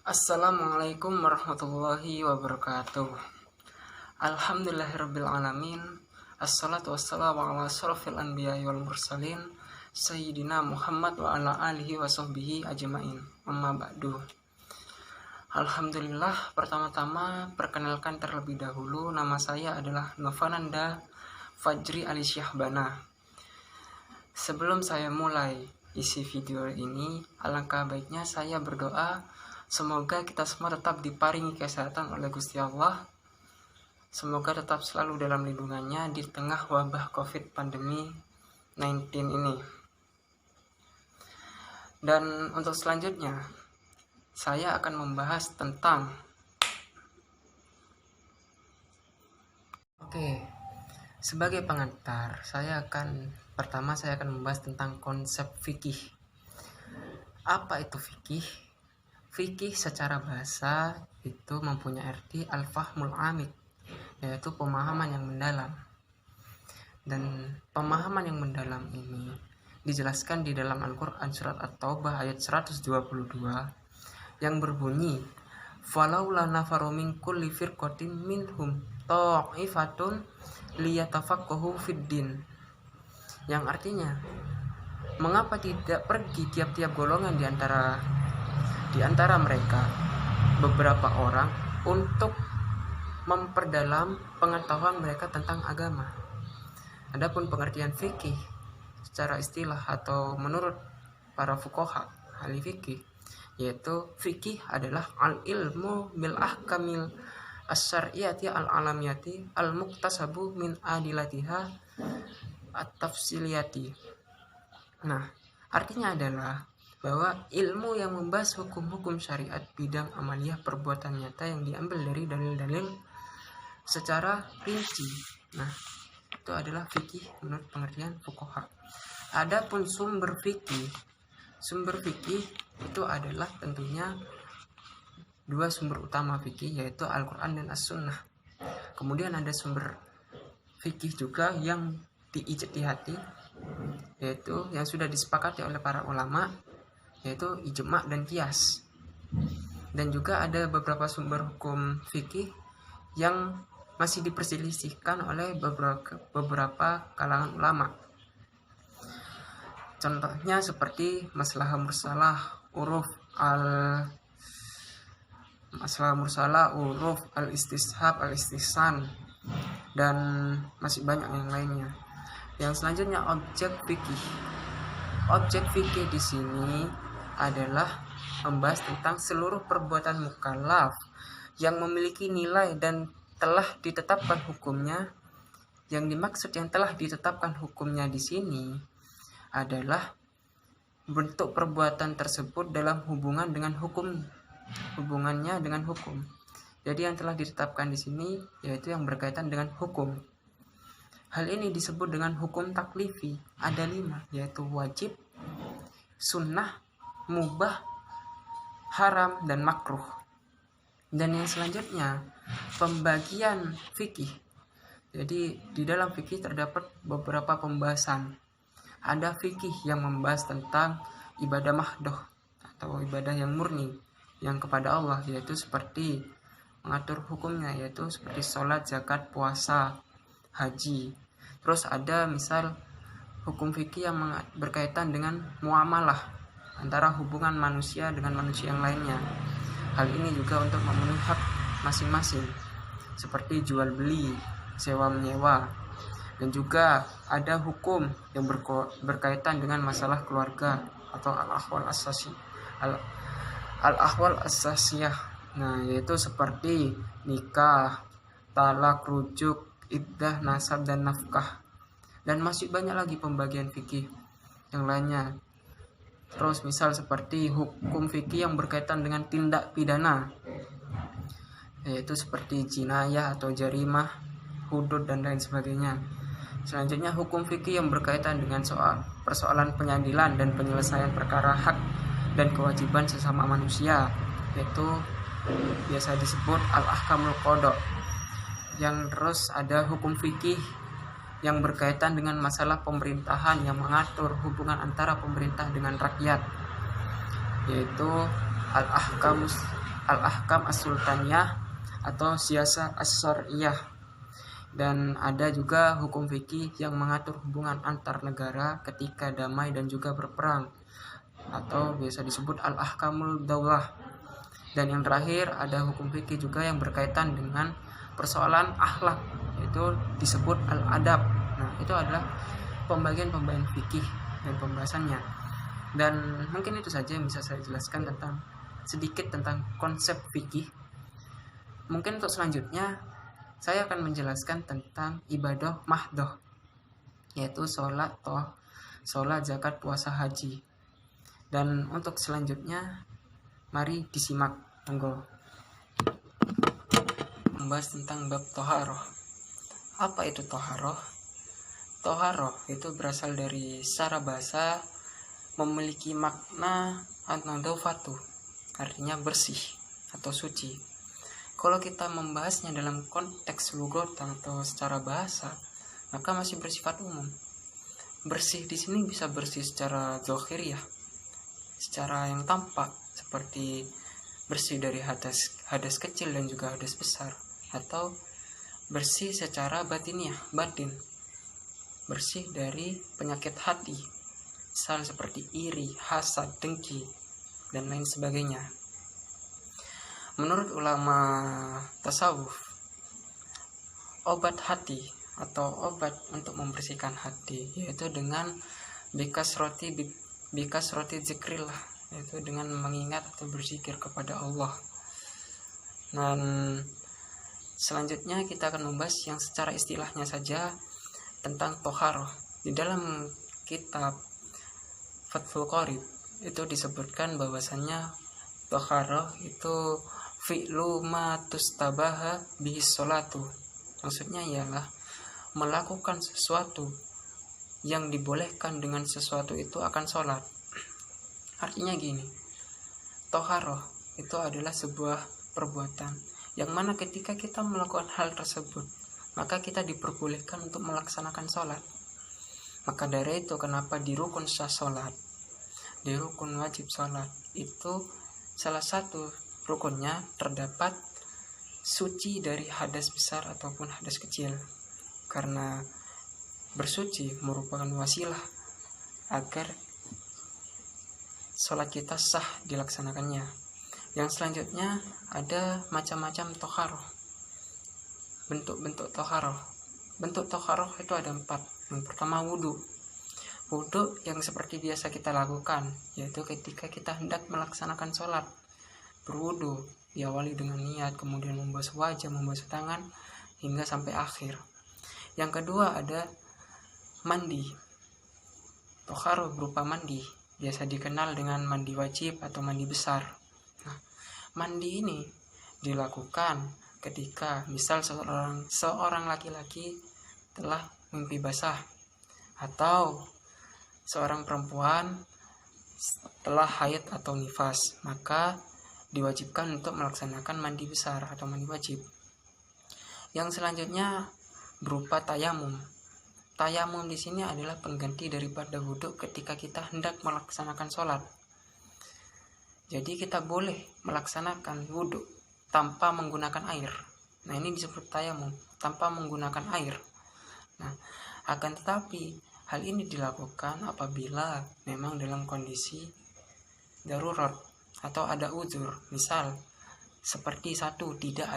Assalamualaikum warahmatullahi wabarakatuh. Alhamdulillahirrabbilalamin. Assalatu wassalamu ala asyrafil anbiya'i wal mursalin Sayyidina Muhammad wa ala alihi wa sahbihi ajma'in. Amma ba'du. Alhamdulillah, pertama-tama perkenalkan terlebih dahulu, nama saya adalah Novananda Fajri Ali Syahbana. Sebelum saya mulai isi video ini, alangkah baiknya saya berdoa semoga kita semua tetap diparingi kesehatan oleh Gusti Allah. Semoga tetap selalu dalam lindungannya di tengah wabah COVID pandemi 19 ini. Dan untuk selanjutnya, saya akan membahas tentang sebagai pengantar, saya akan membahas tentang konsep fikih. Apa itu fikih? Fikih secara bahasa itu mempunyai arti al-fahmul amik, yaitu pemahaman yang mendalam. Dan pemahaman yang mendalam ini dijelaskan di dalam Al-Quran surat At-Taubah ayat 122 yang berbunyi, "Falaula nafaru min kulli firqatin minhum ta'ifatun liyatafaqahu fid-din." Yang artinya, mengapa tidak pergi tiap-tiap golongan di antara mereka beberapa orang untuk memperdalam pengetahuan mereka tentang agama. Adapun pengertian fikih secara istilah atau menurut para fuqaha ahli fikih, yaitu fikih adalah al-ilmu bil ahkamil as-syar'iyyati al-alamiyati al-muktasabu min adilatiha at-tafsiliyati. Nah, artinya adalah bahwa ilmu yang membahas hukum-hukum syariat bidang amaliyah perbuatan nyata yang diambil dari dalil-dalil secara rinci. Nah, itu adalah fikih menurut pengertian fuqaha. Adapun sumber fikih itu adalah tentunya dua sumber utama fikih, yaitu Al-Quran dan As-Sunnah. Kemudian ada sumber fikih juga yang diijtihadi, yaitu yang sudah disepakati oleh para ulama, yaitu ijma' dan qiyas. Dan juga ada beberapa sumber hukum fikih yang masih diperselisihkan oleh beberapa kalangan ulama. Contohnya seperti masalah mursalah, uruf al-istishab, al-istihsan, dan masih banyak yang lainnya. Yang selanjutnya objek fikih. Objek fikih di sini adalah membahas tentang seluruh perbuatan mukallaf yang memiliki nilai dan telah ditetapkan hukumnya. Yang dimaksud yang telah ditetapkan hukumnya di sini adalah bentuk perbuatan tersebut dalam hubungannya dengan hukum. Jadi yang telah ditetapkan di sini yaitu yang berkaitan dengan hukum. Hal ini disebut dengan hukum taklifi. Ada 5, yaitu wajib, sunnah, mubah, haram, dan makruh. Dan yang selanjutnya, pembagian fikih. Jadi di dalam fikih terdapat beberapa pembahasan. Ada fikih yang membahas tentang ibadah mahdoh atau ibadah yang murni yang kepada Allah, yaitu seperti mengatur hukumnya, yaitu seperti sholat, zakat, puasa, haji. Terus ada misal hukum fikih yang berkaitan dengan muamalah antara hubungan manusia dengan manusia yang lainnya. Hal ini juga untuk memenuhi hak masing-masing, seperti jual beli, sewa menyewa. Dan juga ada hukum yang berkaitan dengan masalah keluarga atau al-ahwal asasiyah. Nah, yaitu seperti nikah, talak, rujuk, iddah, nasab, dan nafkah. Dan masih banyak lagi pembagian fikih yang lainnya. Terus misal seperti hukum fikih yang berkaitan dengan tindak pidana, yaitu seperti jinayah atau jarimah, hudud, dan lain sebagainya. Selanjutnya hukum fikih yang berkaitan dengan persoalan penyadilan dan penyelesaian perkara hak dan kewajiban sesama manusia, yaitu biasa disebut al-ahkamul qada. Yang terus ada hukum fikih yang berkaitan dengan masalah pemerintahan yang mengatur hubungan antara pemerintah dengan rakyat, yaitu al-ahkamus al-ahkam as-sultaniyah atau siyasah as-syar'iyah. Dan ada juga hukum fikih yang mengatur hubungan antar negara ketika damai dan juga berperang, atau biasa disebut al-ahkamul daulah. Dan yang terakhir ada hukum fikih juga yang berkaitan dengan persoalan akhlak, itu disebut al-adab. Nah, itu adalah pembagian-pembagian fikih dan pembahasannya. Dan mungkin itu saja yang bisa saya jelaskan tentang sedikit tentang konsep fikih. Mungkin untuk selanjutnya saya akan menjelaskan tentang ibadah mahdoh, yaitu sholat, zakat, puasa, haji. Dan untuk selanjutnya mari disimak, monggo. Membahas tentang bab toharoh. Apa itu toharoh? Toharoh itu berasal dari secara bahasa memiliki makna an-nadhafatu, artinya bersih atau suci. Kalau kita membahasnya dalam konteks lugatan atau secara bahasa, maka masih bersifat umum. Bersih di sini bisa bersih secara zahiriyah, secara yang tampak, seperti bersih dari hadas kecil dan juga hadas besar, atau bersih secara batiniah, batin, bersih dari penyakit hati, misal seperti iri, hasad, dengki, dan lain sebagainya. Menurut ulama tasawuf, obat hati atau obat untuk membersihkan hati yaitu dengan bikasroti zikrillah, yaitu dengan mengingat atau berzikir kepada Allah. Dan selanjutnya kita akan membahas yang secara istilahnya saja tentang toharoh. Di dalam kitab Fathul Qorib itu disebutkan bahwasannya toharoh itu fi'lu ma tustabaha bihis sholatu. Maksudnya ialah melakukan sesuatu yang dibolehkan dengan sesuatu itu akan sholat. Artinya gini, toharoh itu adalah sebuah perbuatan yang mana ketika kita melakukan hal tersebut, maka kita diperbolehkan untuk melaksanakan sholat. Maka dari itu kenapa di rukun sah sholat, di rukun wajib sholat itu salah satu rukunnya terdapat suci dari hadas besar ataupun hadas kecil, karena bersuci merupakan wasilah agar sholat kita sah dilaksanakannya. Yang selanjutnya ada macam-macam toharoh, bentuk-bentuk toharoh. Bentuk toharoh itu ada 4. Yang pertama wudhu yang seperti biasa kita lakukan, yaitu ketika kita hendak melaksanakan sholat. Berwudu diawali dengan niat, kemudian membasuh wajah, membasuh tangan, hingga sampai akhir. Yang kedua ada mandi. Toharoh berupa mandi, biasa dikenal dengan mandi wajib atau mandi besar. Nah, mandi ini dilakukan ketika misal seorang laki-laki telah mimpi basah, atau seorang perempuan telah haid atau nifas, maka diwajibkan untuk melaksanakan mandi besar atau mandi wajib. Yang selanjutnya berupa tayamum. Tayamum di sini adalah pengganti daripada wudhu ketika kita hendak melaksanakan sholat. Jadi kita boleh melaksanakan wudhu tanpa menggunakan air. Nah, ini disebut tayamum, tanpa menggunakan air. Nah, akan tetapi hal ini dilakukan apabila memang dalam kondisi darurat atau ada uzur, misal seperti tidak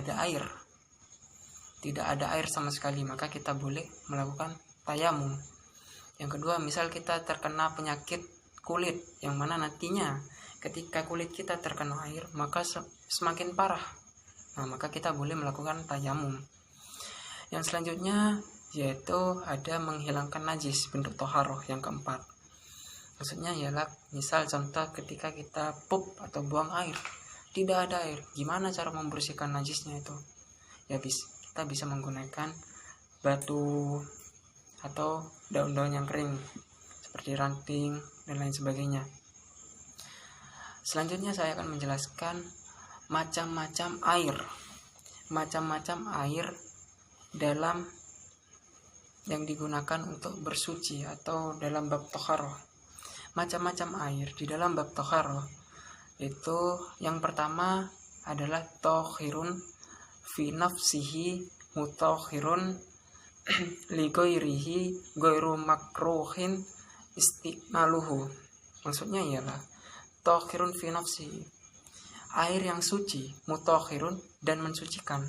ada air sama sekali, maka kita boleh melakukan tayamum. Yang kedua, misal kita terkena penyakit kulit yang mana nantinya ketika kulit kita terkena air maka semakin parah, nah maka kita boleh melakukan tayamum. Yang selanjutnya yaitu ada menghilangkan najis, bentuk toharoh yang keempat. Maksudnya ialah misal contoh ketika kita pup atau buang air, tidak ada air, gimana cara membersihkan najisnya itu? Ya kita bisa menggunakan batu atau daun-daun yang kering seperti ranting dan lain sebagainya. Selanjutnya saya akan menjelaskan macam-macam air dalam yang digunakan untuk bersuci atau dalam bab toharoh. Macam-macam air di dalam bab toharoh itu yang pertama adalah tohirun fi nafsihi mutohirun li ghairihi ghairu makruhin istimaluhu. Maksudnya ialah tohirun fi nafsihi, air yang suci, mutohirun dan mensucikan,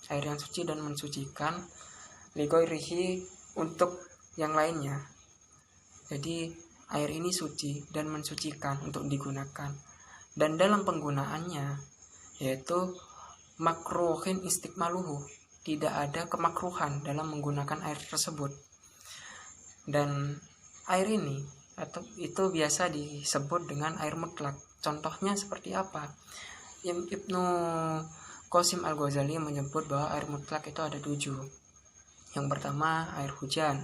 air yang suci dan mensucikan, li ghairihi untuk yang lainnya. Jadi air ini suci dan mensucikan untuk digunakan, dan dalam penggunaannya yaitu makruhin istikmaluhu, tidak ada kemakruhan dalam menggunakan air tersebut. Dan air ini itu biasa disebut dengan air mutlak. Contohnya seperti apa? Ibnu Qasim Al-Ghazali menyebut bahwa air mutlak itu ada 7. Yang pertama air hujan,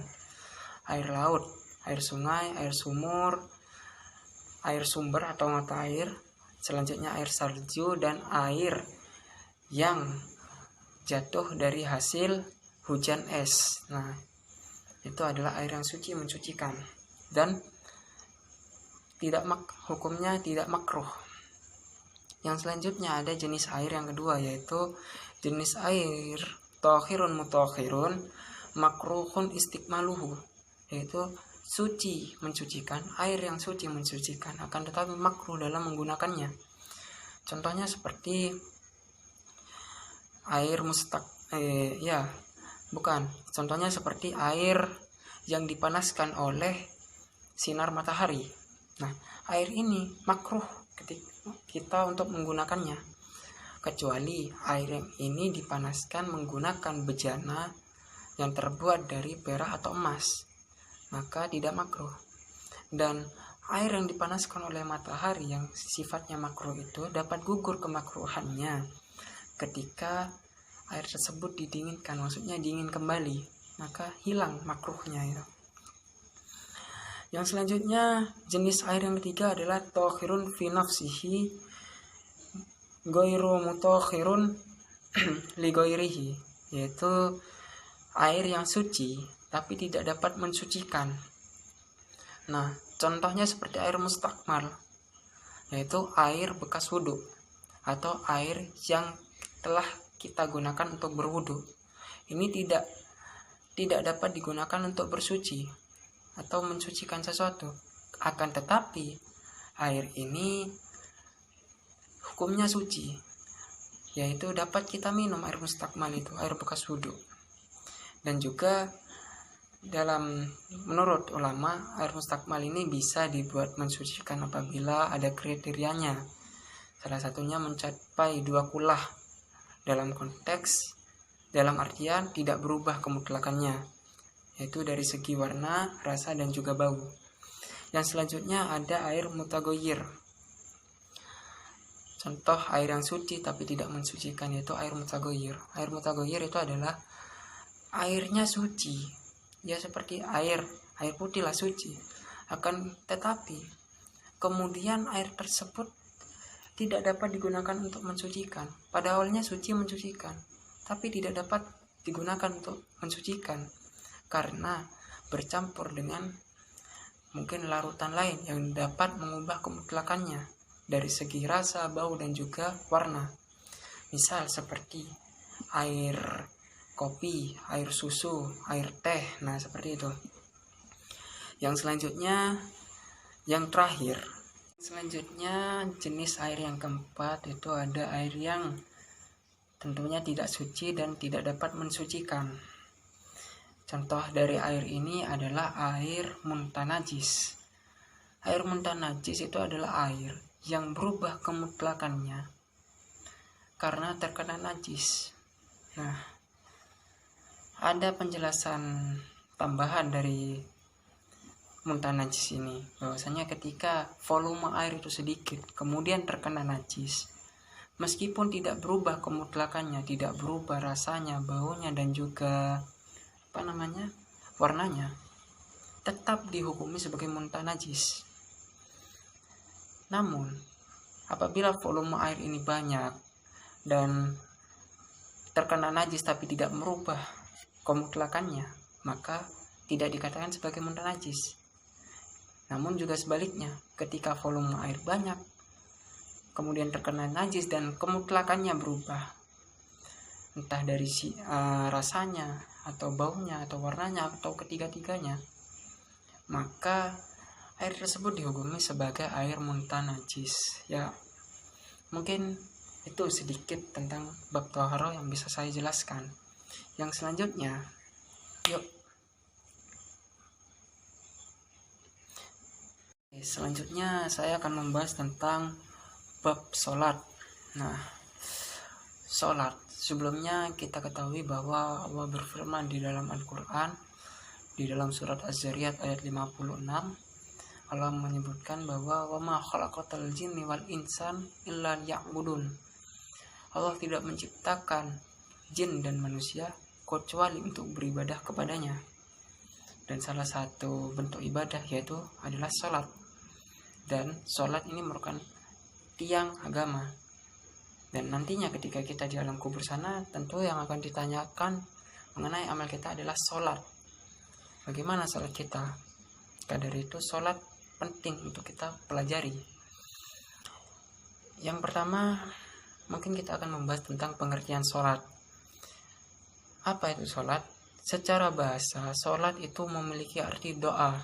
air laut, air sungai, air sumur, air sumber atau mata air, selanjutnya air salju, dan air yang jatuh dari hasil hujan es. Nah, itu adalah air yang suci mensucikan dan hukumnya tidak makruh. Yang selanjutnya ada jenis air yang kedua, yaitu jenis air tohirun mutohirun makruhun istikmaluhu, yaitu suci mensucikan, air yang suci mensucikan, akan tetapi makruh dalam menggunakannya. Contohnya seperti air Contohnya seperti air yang dipanaskan oleh sinar matahari. Nah, air ini makruh ketika kita untuk menggunakannya, kecuali air yang ini dipanaskan menggunakan bejana yang terbuat dari perak atau emas, maka tidak makruh. Dan air yang dipanaskan oleh matahari yang sifatnya makruh itu dapat gugur kemakruhannya ketika air tersebut didinginkan, maksudnya dingin kembali, maka hilang makruhnya itu. Yang selanjutnya jenis air yang ketiga adalah tohirun fi nafsihi ghairu mutohirun li ghairihi, yaitu air yang suci tapi tidak dapat mensucikan. Nah, contohnya seperti air mustakmal, yaitu air bekas wudhu atau air yang telah kita gunakan untuk berwudhu. Ini tidak dapat digunakan untuk bersuci atau mensucikan sesuatu. Akan tetapi air ini hukumnya suci, yaitu dapat kita minum air mustakmal itu, air bekas wudhu. Dan juga menurut ulama, air mustakmal ini bisa dibuat mensucikan apabila ada kriterianya. Salah satunya mencapai 2 kulah dalam artian tidak berubah kemutlakannya, yaitu dari segi warna, rasa, dan juga bau. Yang selanjutnya ada air mutaghayyir. Contoh air yang suci tapi tidak mensucikan yaitu air mutaghayyir. Air mutaghayyir itu adalah airnya suci, ya seperti air putih lah suci. Akan tetapi kemudian air tersebut tidak dapat digunakan untuk mensucikan. Pada awalnya suci mensucikan, tapi tidak dapat digunakan untuk mensucikan karena bercampur dengan mungkin larutan lain yang dapat mengubah kemutlakannya dari segi rasa, bau, dan juga warna. Misal seperti air kopi, air susu, air teh. Nah, seperti itu. Yang selanjutnya, yang terakhir, jenis air yang keempat itu ada air yang tentunya tidak suci dan tidak dapat mensucikan. Contoh dari air ini adalah air muntah najis. Air muntah najis itu adalah air yang berubah kemutlakannya karena terkena najis. Nah, ada penjelasan tambahan dari muntah najis ini, bahwasanya ketika volume air itu sedikit kemudian terkena najis, meskipun tidak berubah kemutlakannya, tidak berubah rasanya, baunya, dan juga warnanya, tetap dihukumi sebagai muntah najis. Namun apabila volume air ini banyak dan terkena najis tapi tidak merubah kemutlakannya, maka tidak dikatakan sebagai muntah najis. Namun juga sebaliknya, ketika volume air banyak kemudian terkena najis dan kemutlakannya berubah, entah dari rasanya atau baunya atau warnanya atau ketiga-tiganya, maka air tersebut dihukumi sebagai air muntah najis. Ya, mungkin itu sedikit tentang bab toharo yang bisa saya jelaskan. Yang selanjutnya, selanjutnya saya akan membahas tentang bab sholat. Nah, sholat, sebelumnya kita ketahui bahwa Allah berfirman di dalam Al-Quran, di dalam surat Az-Zariyat ayat 56, Allah menyebutkan bahwa wa ma khalaqatal jinni wal insan illa liya'budun. Allah tidak menciptakan jin dan manusia kecuali untuk beribadah kepadanya. Dan salah satu bentuk ibadah yaitu adalah sholat. Dan sholat ini merupakan tiang agama. Dan nantinya ketika kita di alam kubur sana, tentu yang akan ditanyakan mengenai amal kita adalah sholat. Bagaimana sholat kita? Maka dari itu sholat penting untuk kita pelajari. Yang pertama, mungkin kita akan membahas tentang pengertian sholat. Apa itu sholat? Secara bahasa, sholat itu memiliki arti doa.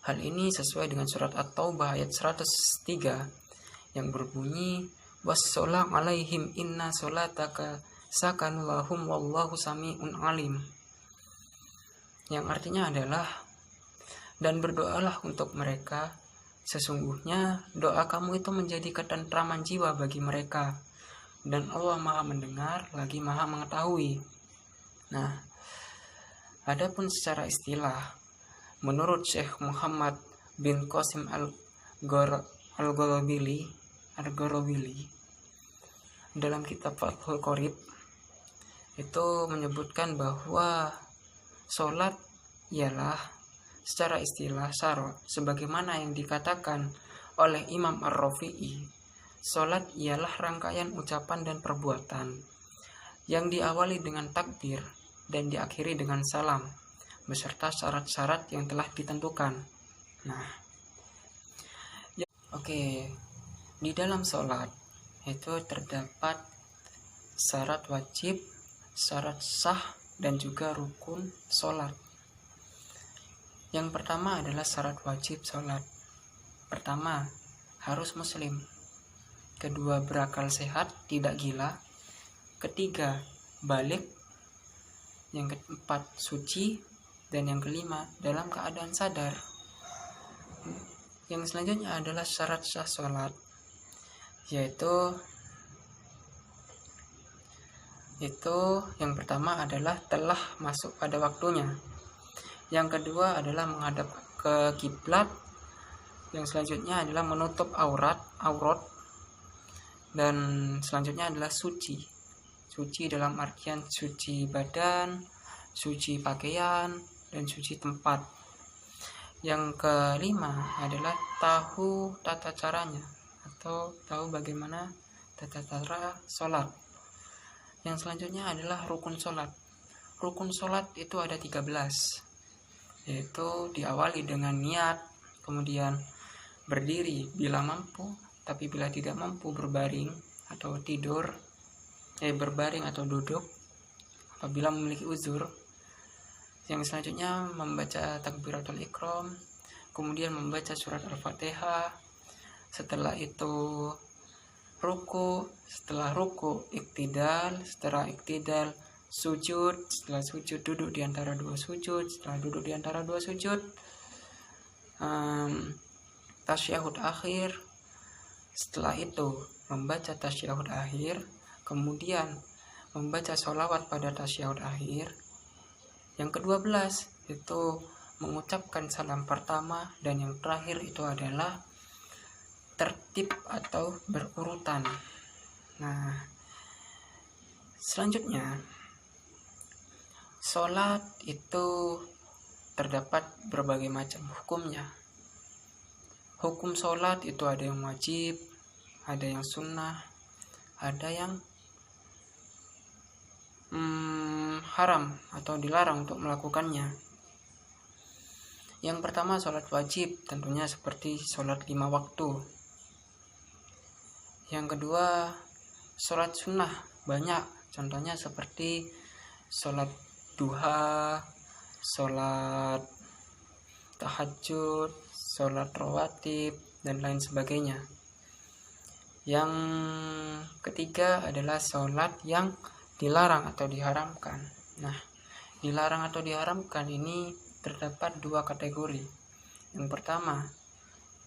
Hal ini sesuai dengan surat At-Taubah ayat 103 yang berbunyi, wassalam alaihim inna sholataka sakanul lahum wallahu sami'un alim. Yang artinya adalah, dan berdoalah untuk mereka, sesungguhnya doa kamu itu menjadi ketentraman jiwa bagi mereka, dan Allah maha mendengar lagi maha mengetahui. Nah, adapun secara istilah, menurut Syekh Muhammad bin Qasim Al-Ghorobili dalam kitab Fathul Qorib itu menyebutkan bahwa sholat ialah secara istilah syara, sebagaimana yang dikatakan oleh Imam Ar-Rafi'i, sholat ialah rangkaian ucapan dan perbuatan yang diawali dengan takbir dan diakhiri dengan salam beserta syarat-syarat yang telah ditentukan. Nah, di dalam sholat itu terdapat syarat wajib, syarat sah, dan juga rukun sholat. Yang pertama adalah syarat wajib sholat. Pertama, harus muslim. Kedua, berakal sehat, tidak gila. Ketiga, balik. Yang keempat, suci. Dan yang kelima, dalam keadaan sadar. Yang selanjutnya adalah syarat sah sholat, yaitu yang pertama adalah telah masuk pada waktunya. Yang kedua adalah menghadap ke kiblat. Yang selanjutnya adalah menutup aurat. Dan selanjutnya adalah suci. Suci dalam artian suci badan, suci pakaian, dan suci tempat. Yang kelima adalah tahu tata caranya atau tahu bagaimana tata cara sholat. Yang selanjutnya adalah rukun sholat. Rukun sholat itu ada 13, yaitu diawali dengan niat, kemudian berdiri bila mampu, tapi bila tidak mampu berbaring atau tidur, berbaring atau duduk apabila memiliki uzur. Yang selanjutnya membaca takbiratul ihram, kemudian membaca surat Al-Fatihah. Setelah itu ruku, setelah ruku iktidal, setelah iktidal sujud, setelah sujud duduk di antara dua sujud, setelah duduk di antara dua sujud tasyahud akhir. Setelah itu membaca tasyahud akhir, kemudian membaca sholawat pada tasyahud akhir. Yang ke-12 itu mengucapkan salam pertama, dan yang terakhir itu adalah tertib atau berurutan. Nah, selanjutnya sholat itu terdapat berbagai macam hukumnya. Hukum sholat itu ada yang wajib, ada yang sunnah, ada yang haram atau dilarang untuk melakukannya. Yang pertama sholat wajib, tentunya seperti sholat 5 waktu. Yang kedua, sholat sunnah banyak, contohnya seperti sholat duha, sholat tahajud, sholat rawatib, dan lain sebagainya. Yang ketiga adalah sholat yang dilarang atau diharamkan. Nah, dilarang atau diharamkan ini terdapat dua kategori. Yang pertama,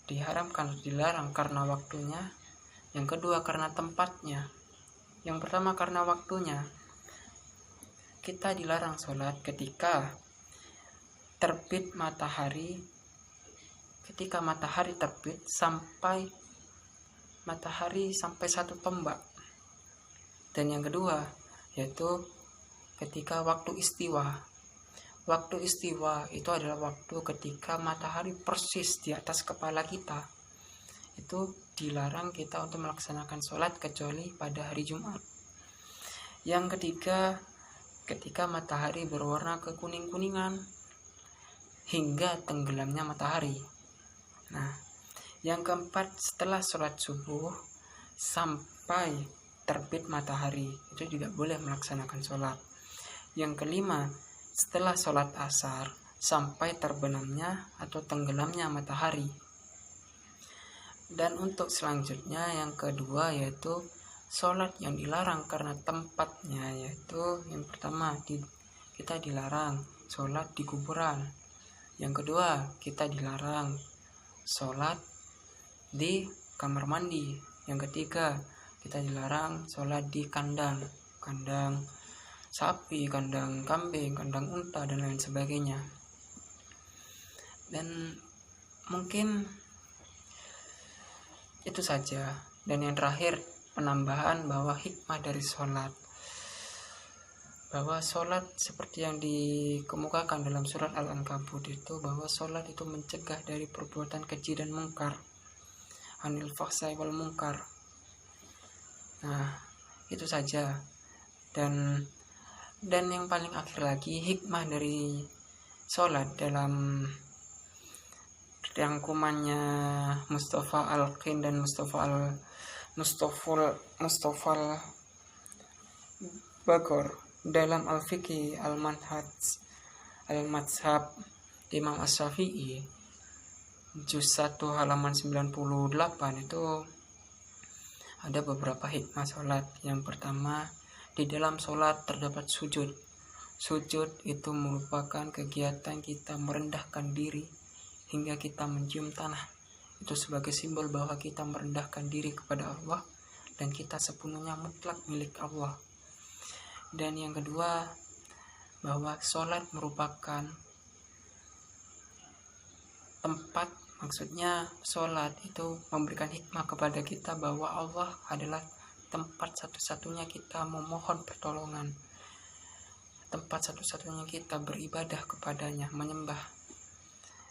diharamkan atau dilarang karena waktunya. Yang kedua, karena tempatnya. Yang pertama, karena waktunya. Kita dilarang sholat ketika terbit matahari, ketika matahari terbit sampai matahari sampai 1 tombak. Dan yang kedua yaitu ketika waktu istiwa. Waktu istiwa itu adalah waktu ketika matahari persis di atas kepala kita. Itu dilarang kita untuk melaksanakan sholat kecuali pada hari Jumat. Yang ketiga, ketika matahari berwarna kekuning-kuningan hingga tenggelamnya matahari. Nah, yang keempat, setelah sholat subuh sampai terbit matahari, itu tidak boleh melaksanakan sholat. Yang kelima, setelah sholat asar sampai terbenamnya atau tenggelamnya matahari. Dan untuk selanjutnya yang kedua yaitu sholat yang dilarang karena tempatnya, yaitu yang pertama kita dilarang sholat di kuburan. Yang kedua, kita dilarang sholat di kamar mandi. Yang ketiga, kita dilarang sholat di kandang sapi, kandang kambing, kandang unta, dan lain sebagainya. Dan mungkin itu saja. Dan yang terakhir, penambahan bahwa hikmah dari sholat, bahwa sholat seperti yang dikemukakan dalam surat Al-Ankabut itu, bahwa sholat itu mencegah dari perbuatan keji dan mungkar, anil fahsai wal mungkar. Nah, itu saja. Dan yang paling akhir lagi, hikmah dari sholat dalam rangkumannya Mustafa Al-Qin dan Mustafa Al-Bagor dalam Al-Fiqh Al-Manhaj Al-Mazhab Imam Asy-Syafi'i juz 1 halaman 98 itu ada beberapa hikmah sholat. Yang pertama, di dalam sholat terdapat sujud. Sujud itu merupakan kegiatan kita merendahkan diri hingga kita mencium tanah. Itu sebagai simbol bahwa kita merendahkan diri kepada Allah dan kita sepenuhnya mutlak milik Allah. Dan yang kedua, bahwa sholat merupakan tempat, maksudnya sholat itu memberikan hikmah kepada kita bahwa Allah adalah tempat satu-satunya kita memohon pertolongan, tempat satu-satunya kita beribadah kepadanya, menyembah.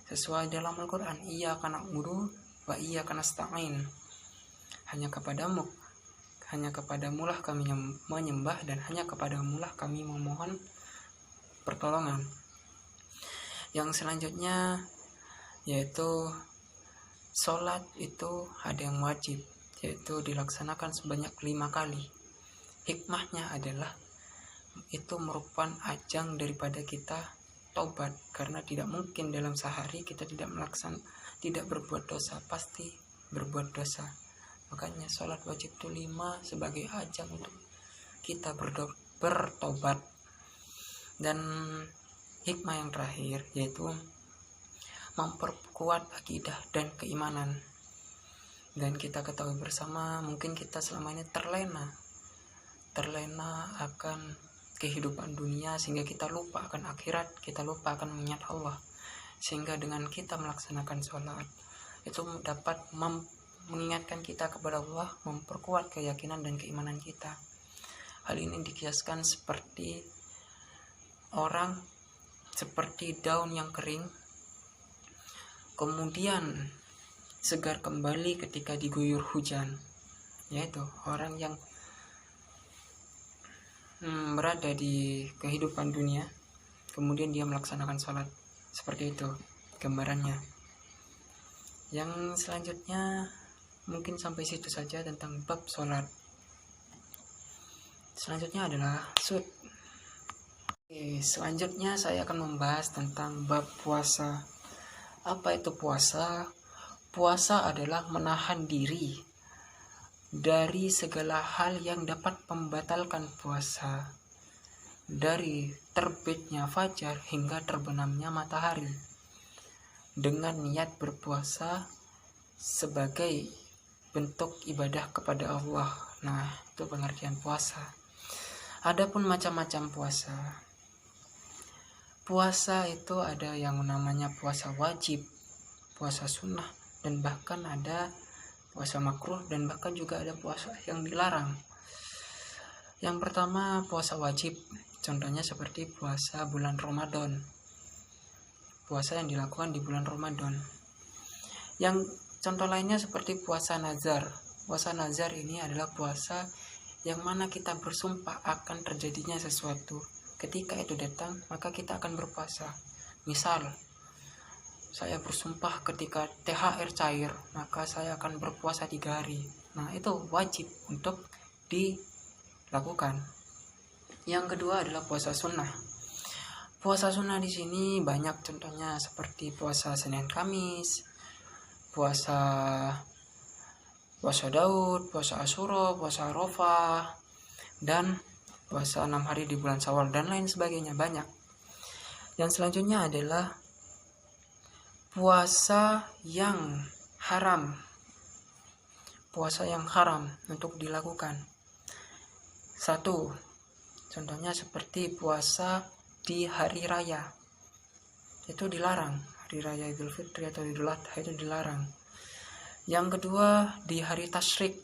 Sesuai dalam Al-Quran, iyyaka na'budu wa iyyaka nasta'in. Hanya kepadamulah kami menyembah dan hanya kepadamulah kami memohon pertolongan. Yang selanjutnya yaitu sholat itu ada yang wajib, yaitu dilaksanakan sebanyak 5 kali. Hikmahnya adalah itu merupakan ajang daripada kita taubat, karena tidak mungkin dalam sehari kita tidak berbuat dosa, pasti berbuat dosa. Makanya sholat wajib itu 5 sebagai ajang untuk kita bertobat. Dan hikmah yang terakhir yaitu memperkuat akidah dan keimanan. Dan kita ketahui bersama, mungkin kita selama ini terlena akan kehidupan dunia sehingga kita lupa akan akhirat, kita lupa akan mengingat Allah. Sehingga dengan kita melaksanakan sholat itu dapat mengingatkan kita kepada Allah, memperkuat keyakinan dan keimanan kita. Hal ini dikiaskan seperti daun yang kering kemudian segar kembali ketika diguyur hujan, yaitu orang yang berada di kehidupan dunia kemudian dia melaksanakan sholat. Seperti itu gambarannya. Yang selanjutnya mungkin sampai situ saja tentang bab sholat. Selanjutnya adalah sud. Selanjutnya saya akan membahas tentang bab puasa. Apa itu puasa? Puasa adalah menahan diri dari segala hal yang dapat membatalkan puasa, dari terbitnya fajar hingga terbenamnya matahari, dengan niat berpuasa sebagai bentuk ibadah kepada Allah. Nah, itu pengertian puasa. Adapun macam-macam puasa. Puasa itu ada yang namanya puasa wajib, puasa sunnah, dan bahkan ada puasa makruh, dan bahkan juga ada puasa yang dilarang. Yang pertama, puasa wajib. Contohnya seperti puasa bulan Ramadan. Puasa yang dilakukan di bulan Ramadan. Yang contoh lainnya seperti puasa nazar. Puasa nazar ini adalah puasa yang mana kita bersumpah akan terjadinya sesuatu. Ketika itu datang, maka kita akan berpuasa. Misal, saya bersumpah ketika THR cair, maka saya akan berpuasa 3 hari. Nah, itu wajib untuk dilakukan. Yang kedua adalah puasa sunnah. Puasa sunnah di sini banyak contohnya seperti puasa Senin Kamis, puasa Daud, puasa Asyura, puasa Arafah, dan puasa 6 hari di bulan Syawal, dan lain sebagainya, banyak. Yang selanjutnya adalah puasa yang haram. Puasa yang haram untuk dilakukan. 1. Contohnya seperti puasa di hari raya. Itu dilarang. Hari raya Idul Fitri atau Idul Adha itu dilarang. Yang kedua, di hari tasyrik.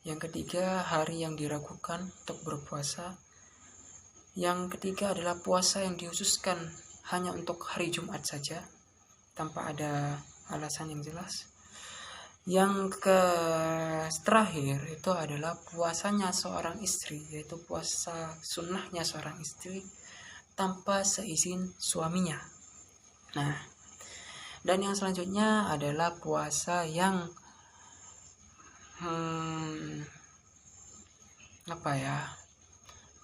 Yang ketiga, hari yang diragukan untuk berpuasa. Yang ketiga adalah puasa yang dikhususkan hanya untuk hari Jumat saja, tanpa ada alasan yang jelas. Yang terakhir itu adalah puasanya seorang istri, yaitu puasa sunnahnya seorang istri tanpa seizin suaminya. Nah, dan yang selanjutnya adalah puasa yang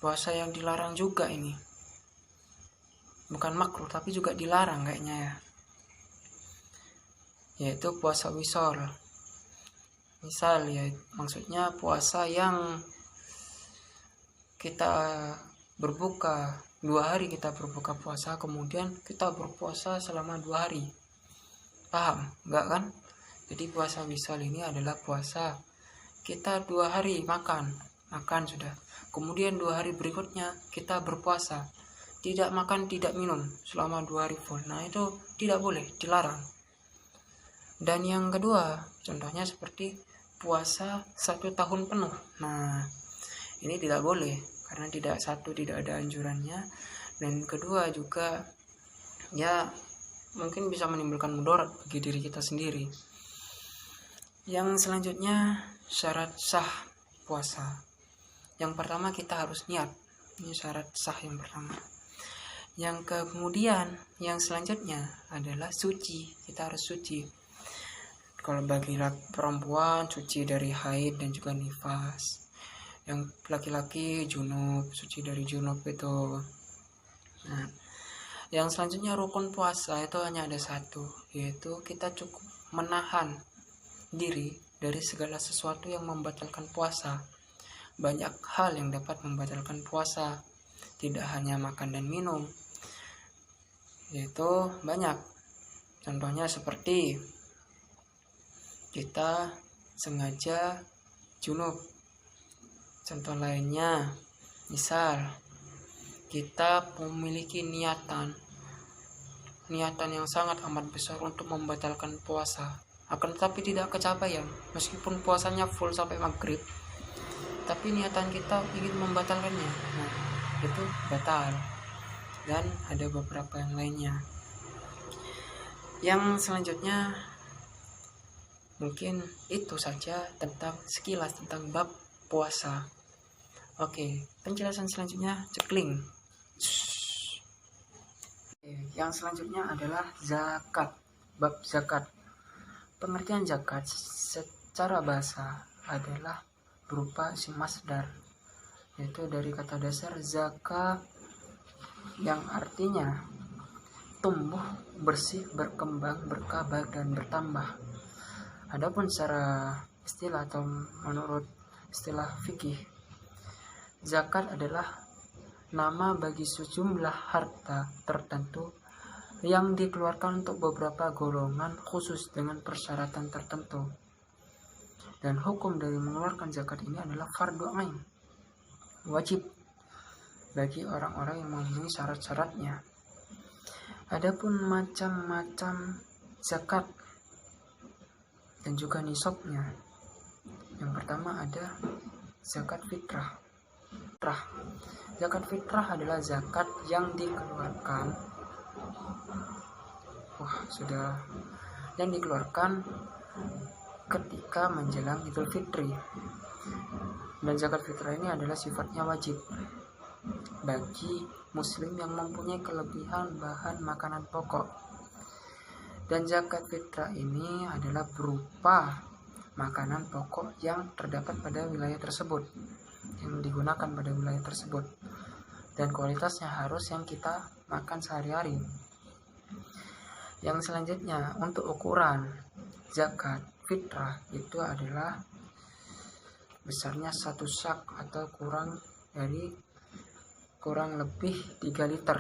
puasa yang dilarang juga ini. Bukan makruh tapi juga dilarang kayaknya ya. Yaitu puasa wisol. Misal ya, maksudnya puasa yang kita berbuka 2 hari, kita berbuka puasa, kemudian kita berpuasa selama 2 hari. Paham? Enggak kan? Jadi puasa wisol ini adalah puasa kita 2 hari makan sudah. Kemudian 2 hari berikutnya kita berpuasa, tidak makan, tidak minum selama 2 hari full. Nah, itu tidak boleh, dilarang. Dan yang kedua, contohnya seperti puasa 1 tahun penuh. Nah, ini tidak boleh karena tidak ada anjurannya, dan kedua juga ya mungkin bisa menimbulkan mudarat bagi diri kita sendiri. Yang selanjutnya, syarat sah puasa. Yang pertama, kita harus niat. Ini syarat sah yang pertama. Yang kemudian, yang selanjutnya adalah suci. Kita harus suci. Kalau bagi perempuan, suci dari haid dan juga nifas. Yang laki-laki junub, suci dari junub itu. Nah, yang selanjutnya rukun puasa itu hanya ada 1, yaitu kita cukup menahan diri dari segala sesuatu yang membatalkan puasa. Banyak hal yang dapat membatalkan puasa, tidak hanya makan dan minum, yaitu banyak. Contohnya seperti kita sengaja junub. Contoh lainnya, misal kita memiliki niatan yang sangat amat besar untuk membatalkan puasa, akan tetapi tidak kecapaian, meskipun puasanya full sampai maghrib, tapi niatan kita ingin membatalkannya. Nah, itu batal. Dan ada beberapa yang lainnya. Yang selanjutnya mungkin itu saja tentang sekilas tentang bab puasa. Oke, penjelasan selanjutnya cekling. Yang selanjutnya adalah zakat. Bab zakat. Pengertian zakat secara bahasa adalah berupa isim masdar, yaitu dari kata dasar zaka yang artinya tumbuh, bersih, berkembang, berkembang, dan bertambah. Adapun secara istilah atau menurut istilah fikih, zakat adalah nama bagi sejumlah harta tertentu yang dikeluarkan untuk beberapa golongan khusus dengan persyaratan tertentu. Dan hukum dari mengeluarkan zakat ini adalah fardhu ain, wajib bagi orang-orang yang memenuhi syarat-syaratnya. Adapun macam-macam zakat dan juga nisabnya. Yang pertama ada zakat fitrah. Zakat fitrah adalah zakat yang dikeluarkan ketika menjelang Idul Fitri. Dan zakat fitrah ini adalah sifatnya wajib bagi muslim yang mempunyai kelebihan bahan makanan pokok. Dan zakat fitrah ini adalah berupa makanan pokok yang terdapat pada wilayah tersebut, yang digunakan pada wilayah tersebut, dan kualitasnya harus yang kita makan sehari-hari. Yang selanjutnya, untuk ukuran zakat fitrah itu adalah besarnya 1 sak atau kurang lebih 3 liter.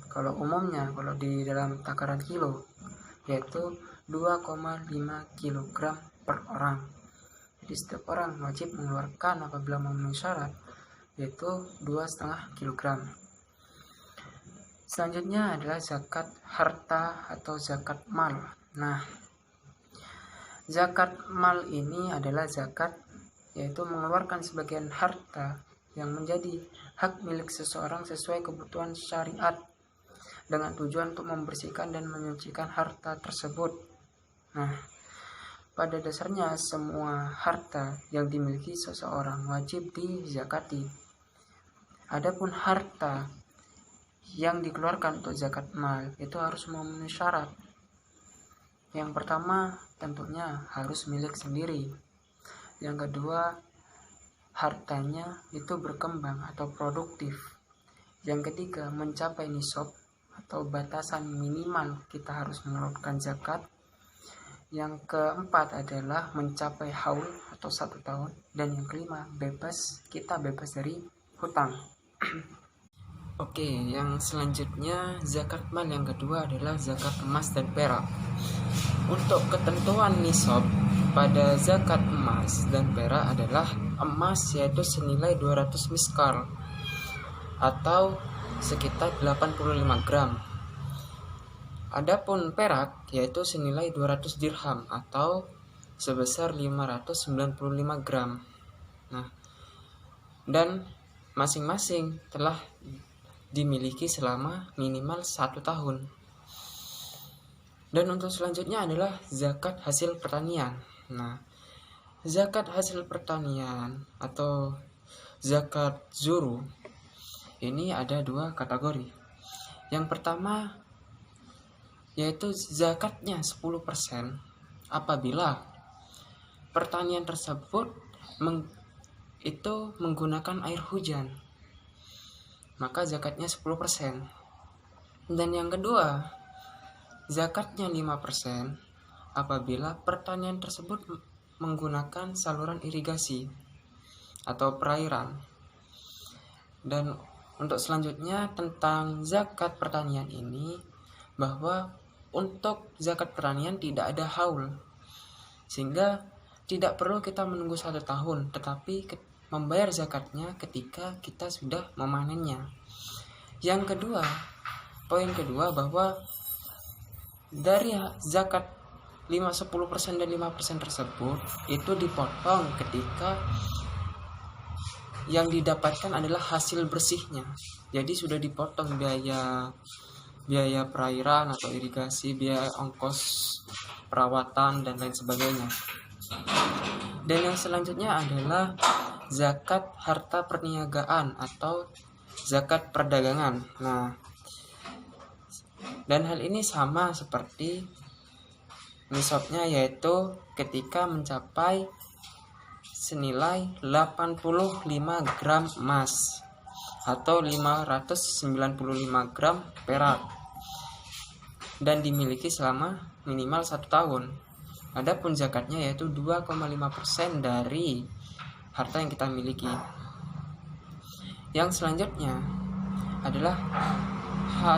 Kalau umumnya, kalau di dalam takaran kilo, yaitu 2,5 kg per orang. Jadi setiap orang wajib mengeluarkan apabila memenuhi syarat, yaitu 2,5 kg. Selanjutnya adalah zakat harta atau zakat mal. Nah, zakat mal ini adalah zakat, yaitu mengeluarkan sebagian harta yang menjadi hak milik seseorang sesuai kebutuhan syariat dengan tujuan untuk membersihkan dan menyucikan harta tersebut. Nah, pada dasarnya semua harta yang dimiliki seseorang wajib dizakati. Adapun harta yang dikeluarkan untuk zakat mal itu harus memenuhi syarat. Yang pertama, tentunya harus milik sendiri. Yang kedua, hartanya itu berkembang atau produktif. Yang ketiga, mencapai nisab atau batasan minimal kita harus mengeluarkan zakat. Yang keempat adalah mencapai haul atau 1 tahun. Dan yang kelima, kita bebas dari hutang. Oke, yang selanjutnya zakat mal yang kedua adalah zakat emas dan perak. Untuk ketentuan nisab pada zakat emas dan perak adalah emas yaitu senilai 200 miskal atau sekitar 85 gram. Adapun perak yaitu senilai 200 dirham atau sebesar 595 gram. Nah, dan masing-masing telah dimiliki selama minimal 1 tahun. Dan untuk selanjutnya adalah zakat hasil pertanian. Nah, zakat hasil pertanian atau zakat zuru ini ada 2 kategori. Yang pertama yaitu zakatnya 10% apabila pertanian tersebut itu menggunakan air hujan, maka zakatnya 10%. Dan yang kedua, zakatnya 5% apabila pertanian tersebut menggunakan saluran irigasi atau perairan. Dan untuk selanjutnya tentang zakat pertanian ini, bahwa untuk zakat pertanian tidak ada haul, sehingga tidak perlu kita menunggu 1 tahun, tetapi membayar zakatnya ketika kita sudah memanennya. Yang kedua, poin kedua, bahwa dari zakat 10% dan 5% tersebut itu dipotong ketika yang didapatkan adalah hasil bersihnya. Jadi sudah dipotong biaya perairan atau irigasi, biaya ongkos perawatan dan lain sebagainya. Dan yang selanjutnya adalah zakat harta perniagaan atau zakat perdagangan. Nah, dan hal ini sama seperti nisabnya yaitu ketika mencapai senilai 85 gram emas atau 595 gram perak dan dimiliki selama minimal 1 tahun. Adapun zakatnya yaitu 2,5% dari harta yang kita miliki. Yang selanjutnya adalah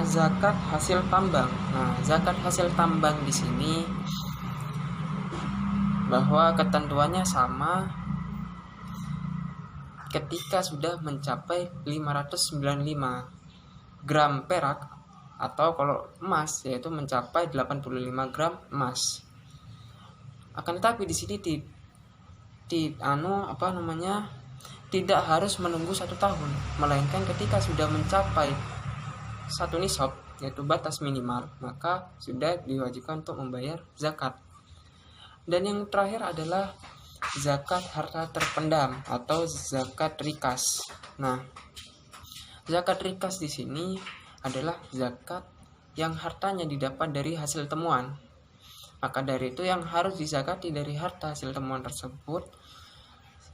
zakat hasil tambang. Nah, zakat hasil tambang di sini bahwa ketentuannya sama ketika sudah mencapai 595 gram perak atau kalau emas yaitu mencapai 85 gram emas. Akan tetapi di sini tidak harus menunggu 1 tahun, melainkan ketika sudah mencapai 1 nisab yaitu batas minimal, maka sudah diwajibkan untuk membayar zakat. Dan yang terakhir adalah zakat harta terpendam atau zakat rikas. Nah, zakat rikas di sini adalah zakat yang hartanya didapat dari hasil temuan. Maka dari itu yang harus dizakati dari harta hasil temuan tersebut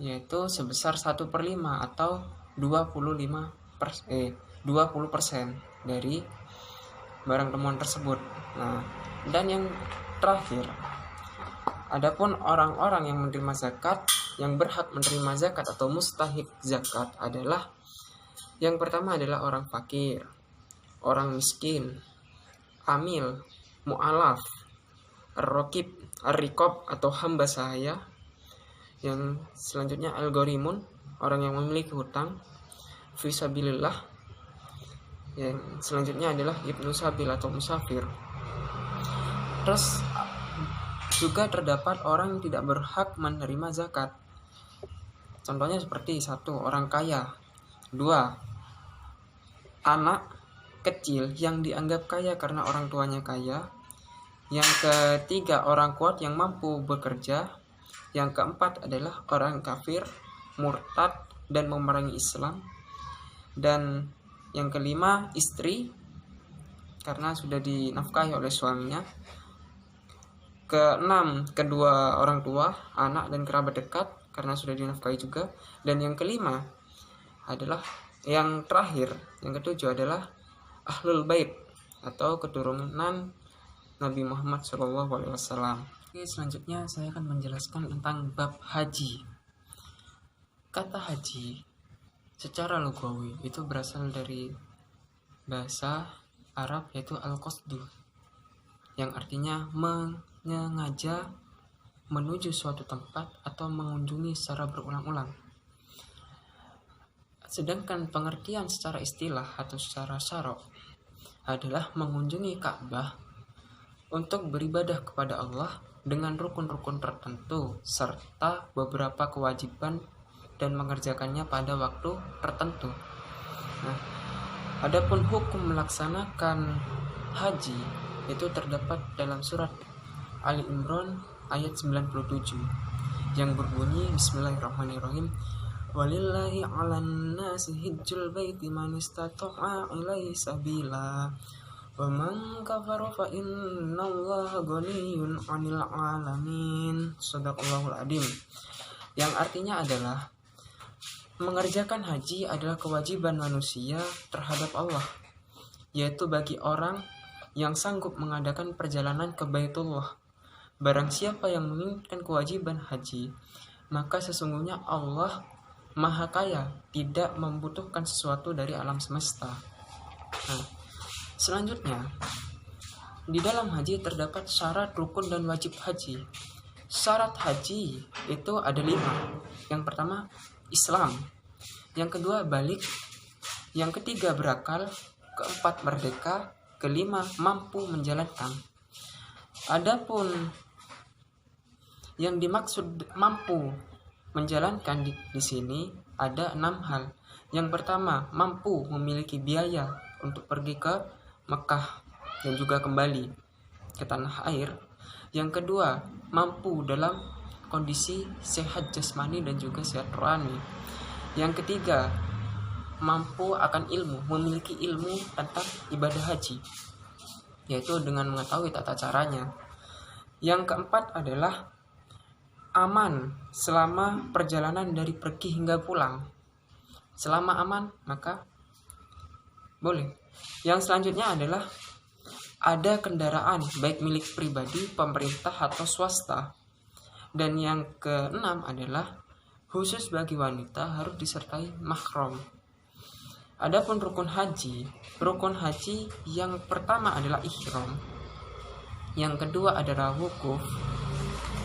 yaitu sebesar 1/5 atau 20% dari barang temuan tersebut. Nah, dan yang terakhir, adapun orang-orang yang menerima zakat, yang berhak menerima zakat atau mustahik zakat adalah yang pertama adalah orang fakir, orang miskin, amil, mu'alaf, ar-raqib, ar-riqab atau hamba sahaya. Yang selanjutnya al-gharimun, orang yang memiliki hutang, fisabilillah. Yang selanjutnya adalah ibnu sabil atau musafir. Terus juga terdapat orang yang tidak berhak menerima zakat. Contohnya seperti 1. Orang kaya. 2. Anak kecil yang dianggap kaya karena orang tuanya kaya. Yang ketiga, orang kuat yang mampu bekerja. Yang keempat adalah orang kafir, murtad, dan memerangi Islam. Dan yang kelima, istri karena sudah dinafkahi oleh suaminya. Keenam, kedua orang tua, anak dan kerabat dekat karena sudah dinafkahi juga. Dan yang kelima adalah yang terakhir, yang ketujuh adalah ahlul bait atau keturunan Nabi Muhammad SAW. Oke, selanjutnya saya akan menjelaskan tentang bab haji. Kata haji secara lugawi itu berasal dari bahasa Arab yaitu al-qasdu, yang artinya menyengaja menuju suatu tempat atau mengunjungi secara berulang-ulang. Sedangkan pengertian secara istilah atau secara syarah adalah mengunjungi Ka'bah untuk beribadah kepada Allah dengan rukun-rukun tertentu serta beberapa kewajiban dan mengerjakannya pada waktu tertentu. Nah, adapun hukum melaksanakan haji itu terdapat dalam surat Ali Imran ayat 97 yang berbunyi Bismillahirrahmanirrahim. Walillahi 'alan nasi hijjul baiti man istata'a ilaihi sabila. Wa man kafara fa innallaha ghaniyyun 'anil 'alamin. Shadaqallahul adzim. Yang artinya adalah mengerjakan haji adalah kewajiban manusia terhadap Allah, yaitu bagi orang yang sanggup mengadakan perjalanan ke Baitullah. Barang siapa yang menginginkan kewajiban haji, maka sesungguhnya Allah Maha Kaya, tidak membutuhkan sesuatu dari alam semesta. Nah, selanjutnya, di dalam haji terdapat syarat, rukun, dan wajib haji. Syarat haji itu ada 5. Yang pertama, Islam. Yang kedua, balik. Yang ketiga, berakal. Keempat, merdeka. Kelima, mampu menjalankan. Adapun yang dimaksud mampu menjalankan di sini ada 6 hal. Yang pertama, mampu memiliki biaya untuk pergi ke Mekah dan juga kembali ke tanah air. Yang kedua, mampu dalam kondisi sehat jasmani dan juga sehat rohani. Yang ketiga, mampu akan ilmu, memiliki ilmu tentang ibadah haji, yaitu dengan mengetahui tata caranya. Yang keempat adalah aman selama perjalanan dari pergi hingga pulang. Selama aman maka boleh. Yang selanjutnya adalah ada kendaraan baik milik pribadi, pemerintah atau swasta. Dan yang keenam adalah khusus bagi wanita harus disertai mahram. Adapun rukun haji yang pertama adalah ihram, yang kedua adalah wukuf,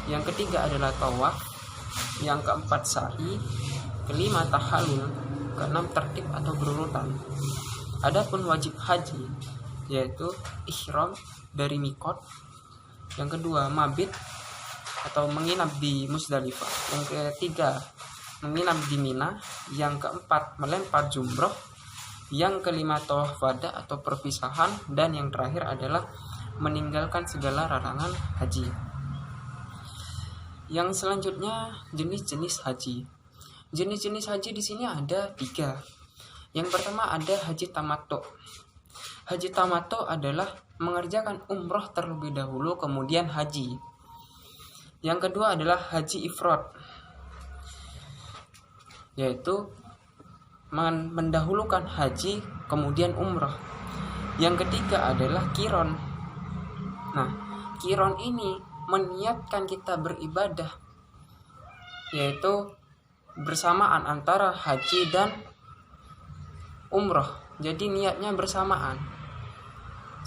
yang ketiga adalah tawaf, yang keempat sa'i, kelima tahallul, keenam tertib atau berurutan. Adapun wajib haji yaitu ihram dari mikot, yang kedua mabit atau menginap di Musdalifah, yang ketiga menginap di Mina, yang keempat melempar jumroh, yang kelima tawaf wada atau perpisahan, dan yang terakhir adalah meninggalkan segala larangan haji. Yang selanjutnya jenis-jenis haji. Jenis-jenis haji di sini ada 3. Yang pertama ada haji tamattu. Haji tamattu adalah mengerjakan umroh terlebih dahulu kemudian haji. Yang kedua adalah haji ifrad, yaitu mendahulukan haji kemudian umroh. Yang ketiga adalah qiron. Nah, qiron ini meniatkan kita beribadah, yaitu bersamaan antara haji dan umroh. Jadi niatnya bersamaan,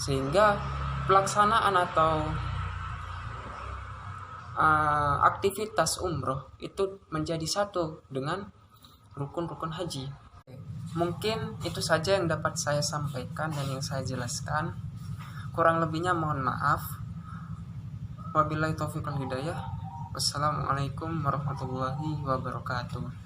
sehingga pelaksanaan atau aktivitas umroh itu menjadi satu dengan rukun-rukun haji. Mungkin itu saja yang dapat saya sampaikan dan yang saya jelaskan. Kurang lebihnya mohon maaf. Wabillahi taufiq wal hidayah. Wassalamualaikum warahmatullahi wabarakatuh.